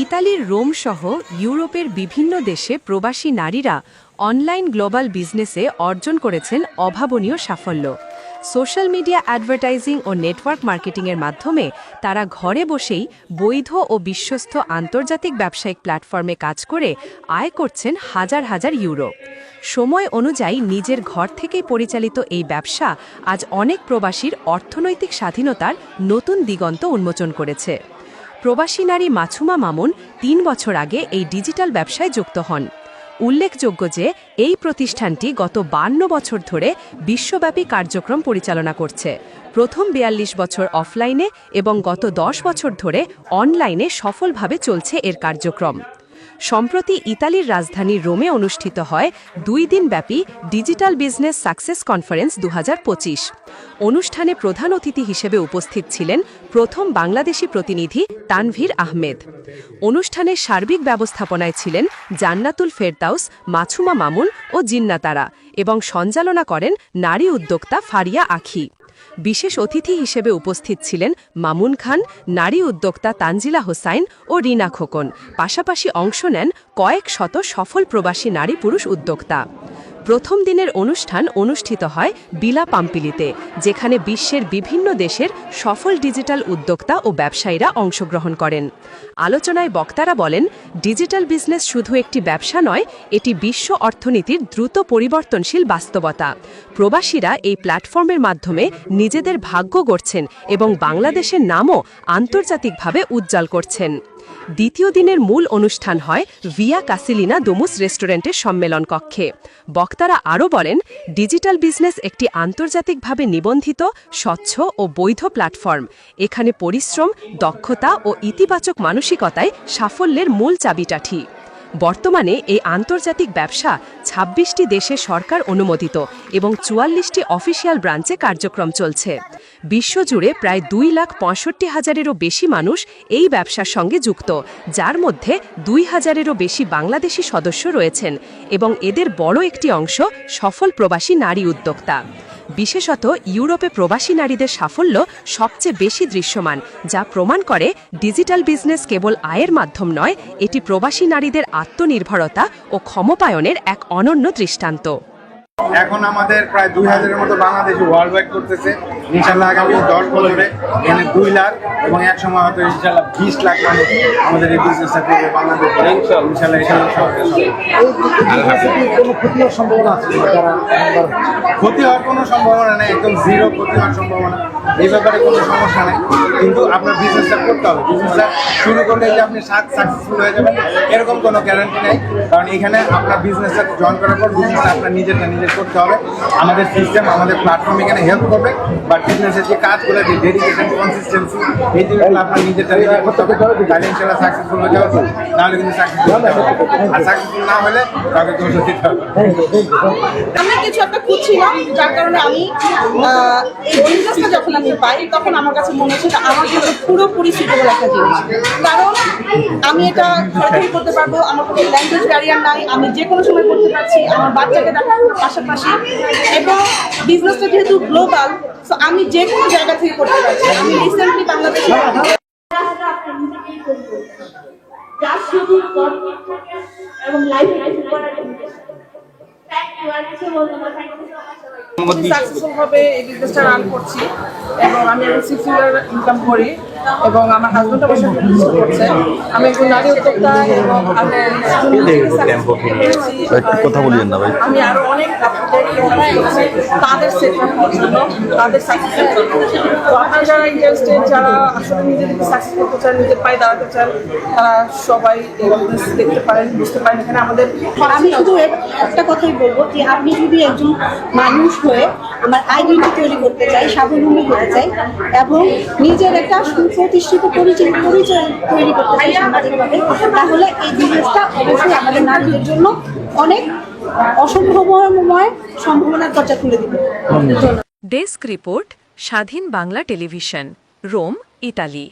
ইতালির রোম সহ ইউরোপের বিভিন্ন দেশে প্রবাসী নারীরা অনলাইন গ্লোবাল বিজনেসে অর্জন করেছেন অভাবনীয় সাফল্য। সোশ্যাল মিডিয়া অ্যাডভার্টাইজিং ও নেটওয়ার্ক মার্কেটিংয়ের মাধ্যমে তারা ঘরে বসেই বৈধ ও বিশ্বস্ত আন্তর্জাতিক ব্যবসায়িক প্ল্যাটফর্মে কাজ করে আয় করছেন হাজার হাজার ইউরো। সময় অনুযায়ী নিজের ঘর থেকেই পরিচালিত এই ব্যবসা আজ অনেক প্রবাসীর অর্থনৈতিক স্বাধীনতার নতুন দিগন্ত উন্মোচন করেছে। প্রবাসী নারী মাছুমা মামুন ৩ বছর আগে এই ডিজিটাল ব্যবসায় যুক্ত হন। উল্লেখযোগ্য যে এই প্রতিষ্ঠানটি গত ৫২ বছর ধরে বিশ্বব্যাপী কার্যক্রম পরিচালনা করছে। প্রথম ৪২ বছর অফলাইনে এবং গত ১০ বছর ধরে অনলাইনে সফলভাবে চলছে এর কার্যক্রম। সম্প্রতি ইতালির রাজধানী রোমে অনুষ্ঠিত হয় ২ দিনব্যাপী ডিজিটাল বিজনেস সাকসেস কনফারেন্স ২০২৫। অনুষ্ঠানে প্রধান অতিথি হিসেবে উপস্থিত ছিলেন প্রথম বাংলাদেশি প্রতিনিধি তানভীর আহমেদ। অনুষ্ঠানের সার্বিক ব্যবস্থাপনায় ছিলেন জান্নাতুল ফেরদাউস, মাছুমা মামুন ও জিন্নাতারা এবং সঞ্চালনা করেন নারী উদ্যোক্তা ফারিয়া আখি। বিশেষ অতিথি হিসেবে উপস্থিত ছিলেন মামুন খান, নারী উদ্যোক্তা তানজিলা হোসাইন ও রিনা খোকন। পাশাপাশি অংশ নেন কয়েক শত সফল প্রবাসী নারী পুরুষ উদ্যোক্তা। প্রথম দিনের অনুষ্ঠান অনুষ্ঠিত হয় বিলা পাম্পিলিতে, যেখানে বিশ্বের বিভিন্ন দেশের সফল ডিজিটাল উদ্যোক্তা ও ব্যবসায়ীরা অংশগ্রহণ করেন। আলোচনায় বক্তারা বলেন, ডিজিটাল বিজনেস শুধু একটি ব্যবসা নয়, এটি বিশ্ব অর্থনীতির দ্রুত পরিবর্তনশীল বাস্তবতা। প্রবাসীরা এই প্ল্যাটফর্মের মাধ্যমে নিজেদের ভাগ্য গড়ছেন এবং বাংলাদেশের নামও আন্তর্জাতিকভাবে উজ্জ্বল করছেন। দ্বিতীয় দিনের মূল অনুষ্ঠান হয় ভিয়া কাসিলিনা দোমুস রেস্টুরেন্টের সম্মেলন কক্ষে। বক্তারা আরও বলেন, ডিজিটাল বিজনেস একটি আন্তর্জাতিকভাবে নিবন্ধিত, স্বচ্ছ ও বৈধ প্ল্যাটফর্ম। এখানে পরিশ্রম, দক্ষতা ও ইতিবাচক মানসিকতায় সাফল্যের মূল চাবিকাঠি। বর্তমানে এই আন্তর্জাতিক ব্যবসা ২৬টি দেশে সরকার অনুমোদিত এবং ৪৪টি অফিসিয়াল ব্রাঞ্চে কার্যক্রম চলছে। বিশ্বজুড়ে প্রায় ২,৬৫,০০০-এরও বেশি মানুষ এই ব্যবসার সঙ্গে যুক্ত, যার মধ্যে ২,০০০-এরও বেশি বাংলাদেশি সদস্য রয়েছেন এবং এদের বড় একটি অংশ সফল প্রবাসী নারী উদ্যোক্তা। বিশেষত ইউরোপে প্রবাসী নারীদের সাফল্য সবচেয়ে বেশি দৃশ্যমান, যা প্রমাণ করে ডিজিটাল বিজনেস কেবল আয়ের মাধ্যম নয়, এটি প্রবাসী নারীদের আত্মনির্ভরতা ও ক্ষমতায়নের এক অনন্য দৃষ্টান্ত। এখন আমাদের প্রায় ২,০০০-এর মতো বাংলাদেশি ওয়ার্ল্ড ওয়াইড করতেছে। ইনশাল্লাহ আগামী ১০ বছরে এখানে ২ লাখ এবং এক সময় হয়তো ইনশাল্লাহ ২০ লাখ মানুষ আমাদের এই বিজনেসটা করবে বাংলাদেশে। ইনশাল্লাহ কোনো ক্ষতি হওয়ার সম্ভাবনা আছে? ক্ষতি হওয়ার কোনো সম্ভাবনা নেই, একদম জিরো ক্ষতি হওয়ার সম্ভাবনা। এই ব্যাপারে কোনো সমস্যা নেই, কিন্তু আপনার বিজনেসটা করতে হবে। বিজনেসটা শুরু করলে যে আপনি সাকসেসফুল হয়ে যাবেন এরকম কোনো গ্যারান্টি নেই, কারণ এখানে আপনার বিজনেসটা জয়েন করার পর বিজনেসটা আপনার নিজেরটা নিজে করতে হবে। আমাদের সিস্টেম, আমাদের প্ল্যাটফর্ম এখানে হেল্প করবে, বাট বিজনেসের যে কাজগুলো, যে ডেডিকেশন, কনসিস্টেন্সি, এই জিনিসগুলো আপনার নিজেরটা নিজে করতে হবে। তাহলে ইনশাল্লাহ সাকসেসফুল হয়ে যাবে, নাহলে কিন্তু সাকসেসফুল হবে না। আর সাকসেসফুল না হলে তাকে দোষ দিতে হবে। আমি কিছু একটা খুঁজছিলাম, যার কারণে আমি এই বিজনেসটা যখন আমি পাই তখন আমার কাছে মনে হচ্ছে আমার জন্য পুরোপুরি সুইটেবল একটা জিনিস। কারণ আমি এটা সরাসরি করতে পারবো, আমার কোনো ল্যাঙ্গুয়েজ ব্যারিয়ার নাই, আমি যে কোনো সময় করতে পারছি, আমার বাচ্চাকে দেখার পাশাপাশি, এবং বিজনেসটা যেহেতু গ্লোবাল, সো আমি যে কোনো জায়গা থেকে করতে পারছি। আমি রিসেন্টলি বাংলাদেশে সাকসেসফুল ভাবে এই বিজনেসটা রান করছি এবং আমি এখন 6 ফিগার ইনকাম করি এবং আমার হাজবেন্ড আমার সাথে বিজনেস করছে। আমি একজন নারী উদ্যোক্তা এবং কথা বলিয়েন না ভাই। আমি আরো অনেক তাদের সেট করার জন্য, তাদের সাকসেসের জন্য। তো আপনারা যারা ইন্টারেস্টেড, যারা আসলে নিজেদেরকে সাকসেস করতে চান, নিজের পায়ে দাঁড়াতে চান, তারা সবাই এই বিজনেস দেখতে পারেন, বুঝতে পারেন। এখানে আমাদের আমি শুধু একটা কথাই বলবো যে আমি যদি একজন মানুষ হয়ে আমার আইডেন্টি তৈরি করতে চাই, স্বাবলম্বী হতে চাই এবং নিজের একটা সুপ্রতিষ্ঠিত পরিচয় তৈরি করতে চাই সামাজিকভাবে, তাহলে এই বিজনেসটা অবশ্যই আমাদের নারীদের জন্য অনেক অসম্ভাবনাময় সম্ভাবনার দরজা খুলে দিবে। ডেস্ক রিপোর্ট, স্বাধীন বাংলা টেলিভিশন, রোম, ইতালি।